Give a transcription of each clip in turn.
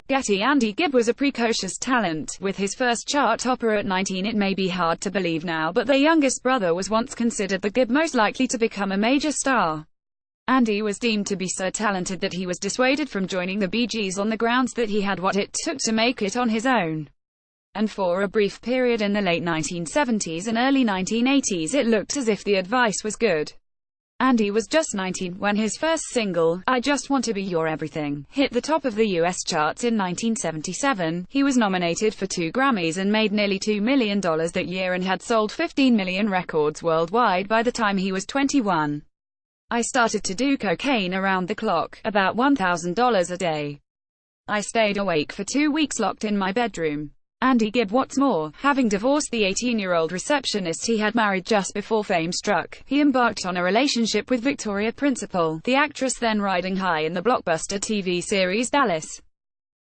Getty. Andy Gibb was a precocious talent, with his first chart topper at 19. It may be hard to believe now, but their youngest brother was once considered the Gibb most likely to become a major star. Andy was deemed to be so talented that he was dissuaded from joining the Bee Gees on the grounds that he had what it took to make it on his own. And for a brief period in the late 1970s and early 1980s it looked as if the advice was good. Andy was just 19 when his first single, I Just Want to Be Your Everything, hit the top of the US charts in 1977. He was nominated for 2 Grammys and made nearly $2 million that year and had sold 15 million records worldwide by the time he was 21. I started to do cocaine around the clock, about $1,000 a day. I stayed awake for 2 weeks locked in my bedroom. Andy Gibb. What's more, having divorced the 18-year-old receptionist he had married just before fame struck, he embarked on a relationship with Victoria Principal, the actress then riding high in the blockbuster TV series Dallas.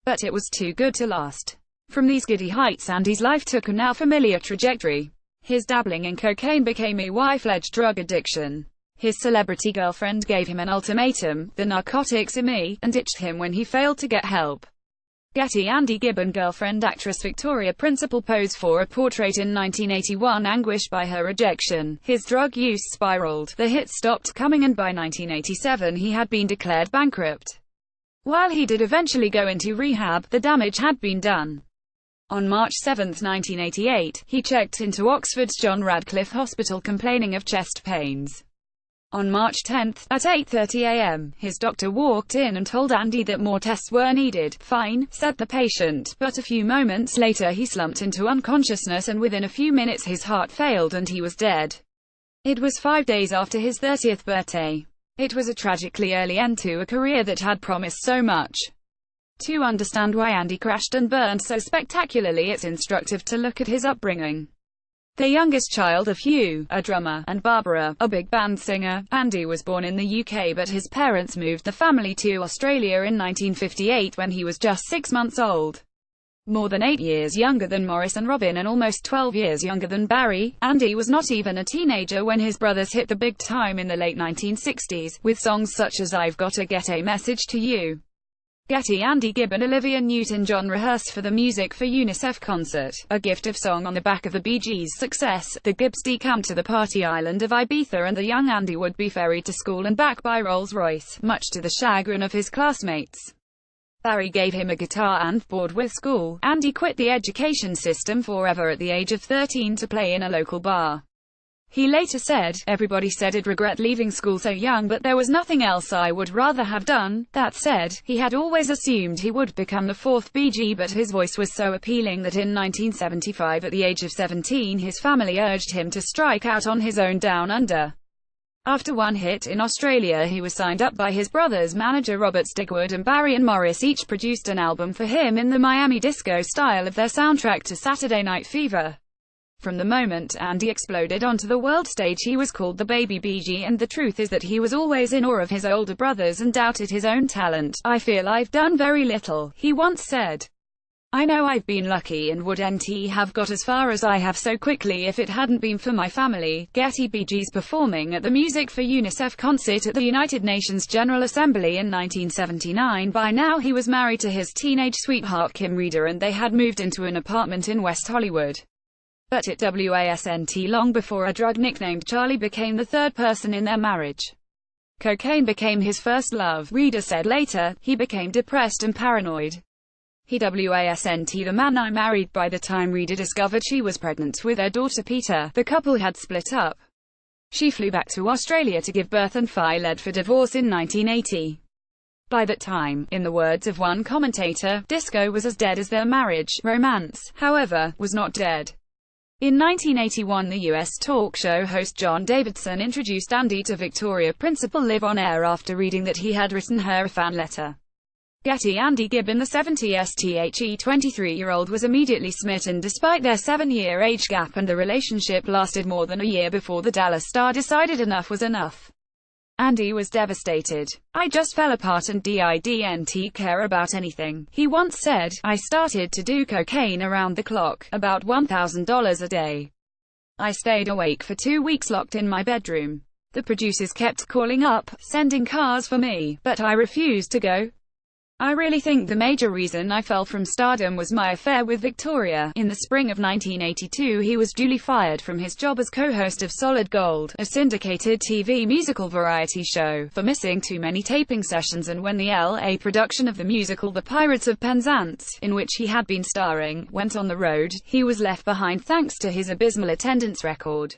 But it was too good to last. From these giddy heights Andy's life took a now familiar trajectory. His dabbling in cocaine became a full-fledged drug addiction. His celebrity girlfriend gave him an ultimatum, the narcotics are me, and ditched him when he failed to get help. Getty. Andy Gibb and girlfriend actress Victoria Principal posed for a portrait in 1981. Anguished by her rejection, his drug use spiraled, the hits stopped coming, and by 1987 he had been declared bankrupt. While he did eventually go into rehab, the damage had been done. On March 7, 1988, he checked into Oxford's John Radcliffe Hospital complaining of chest pains. On March 10, at 8:30 a.m., his doctor walked in and told Andy that more tests were needed. Fine, said the patient, but a few moments later he slumped into unconsciousness and within a few minutes his heart failed and he was dead. It was 5 days after his 30th birthday. It was a tragically early end to a career that had promised so much. To understand why Andy crashed and burned so spectacularly, it's instructive to look at his upbringing. The youngest child of Hugh, a drummer, and Barbara, a big band singer, Andy was born in the UK but his parents moved the family to Australia in 1958 when he was just 6 months old. More than 8 years younger than Maurice and Robin and almost 12 years younger than Barry, Andy was not even a teenager when his brothers hit the big time in the late 1960s, with songs such as I've Gotta Get a Message to You. Getty. Andy Gibb and Olivia Newton-John rehearsed for the Music for UNICEF concert, a gift of song on the back of the Bee Gees' success. The Gibbs decamped to the party island of Ibiza and the young Andy would be ferried to school and back by Rolls-Royce, much to the chagrin of his classmates. Barry gave him a guitar and, bored with school, Andy quit the education system forever at the age of 13 to play in a local bar. He later said, everybody said I'd regret leaving school so young, but there was nothing else I would rather have done. That said, he had always assumed he would become the 4th Bee Gee, but his voice was so appealing that in 1975 at the age of 17 his family urged him to strike out on his own down under. After one hit in Australia he was signed up by his brother's manager Robert Stigwood, and Barry and Maurice each produced an album for him in the Miami disco style of their soundtrack to Saturday Night Fever. From the moment Andy exploded onto the world stage he was called the Baby Bee Gee, and the truth is that he was always in awe of his older brothers and doubted his own talent. I feel I've done very little, he once said. I know I've been lucky and wouldn't have got as far as I have so quickly if it hadn't been for my family. Getty. Bee Gees performing at the Music for UNICEF concert at the United Nations General Assembly in 1979. By now he was married to his teenage sweetheart Kim Reeder and they had moved into an apartment in West Hollywood. But it wasn't long before a drug nicknamed Charlie became the third person in their marriage. Cocaine became his first love, Reeder said later. He became depressed and paranoid. He wasn't the man I married. By the time Reeder discovered she was pregnant with their daughter Peter, the couple had split up. She flew back to Australia to give birth and filed for divorce in 1980. By that time, in the words of one commentator, disco was as dead as their marriage. Romance, however, was not dead. In 1981 the US talk show host John Davidson introduced Andy to Victoria Principal live on air after reading that he had written her a fan letter. Getty. Andy Gibb and the 70s 23-year-old was immediately smitten despite their 7-year age gap, and the relationship lasted more than a year before the Dallas star decided enough was enough. Andy was devastated. I just fell apart and didn't care about anything, he once said. I started to do cocaine around the clock, about $1,000 a day. I stayed awake for 2 weeks locked in my bedroom. The producers kept calling up, sending cars for me, but I refused to go. I really think the major reason I fell from stardom was my affair with Victoria. In the spring of 1982 he was duly fired from his job as co-host of Solid Gold, a syndicated TV musical variety show, for missing too many taping sessions, and when the LA production of the musical The Pirates of Penzance, in which he had been starring, went on the road, he was left behind thanks to his abysmal attendance record.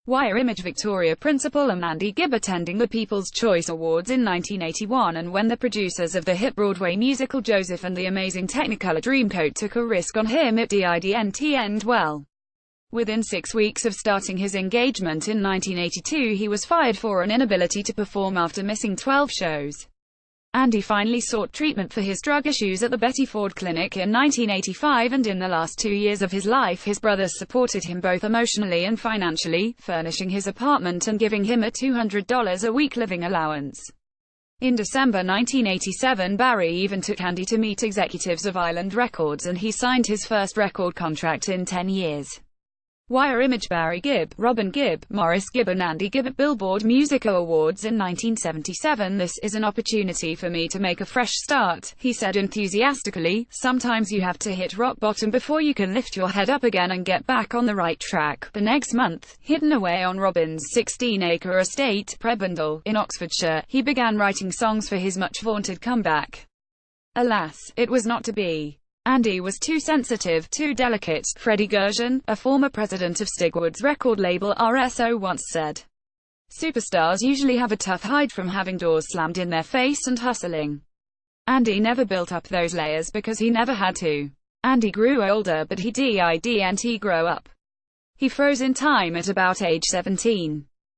Wire image Victoria Principal and Andy Gibb attending the People's Choice Awards in 1981, and when the producers of the hit Broadway musical Joseph and the Amazing Technicolor Dreamcoat took a risk on him, it didn't end well. Within 6 weeks of starting his engagement in 1982 he was fired for an inability to perform after missing 12 shows. Andy finally sought treatment for his drug issues at the Betty Ford Clinic in 1985, and in the last 2 years of his life his brothers supported him both emotionally and financially, furnishing his apartment and giving him a $200 a week living allowance. In December 1987 Barry even took Andy to meet executives of Island Records, and he signed his first record contract in 10 years. Wire image Barry Gibb, Robin Gibb, Morris Gibb and Andy Gibb at Billboard Music Awards in 1977. This is an opportunity for me to make a fresh start, he said enthusiastically. Sometimes you have to hit rock bottom before you can lift your head up again and get back on the right track. The next month, hidden away on Robin's 16-acre estate, Prebendal, in Oxfordshire, he began writing songs for his much-vaunted comeback. Alas, it was not to be. Andy was too sensitive, too delicate, Freddie Gershon, a former president of Stigwood's record label RSO, once said. Superstars usually have a tough hide from having doors slammed in their face and hustling. Andy never built up those layers because he never had to. Andy grew older, but he didn't grow up. He froze in time at about age 17.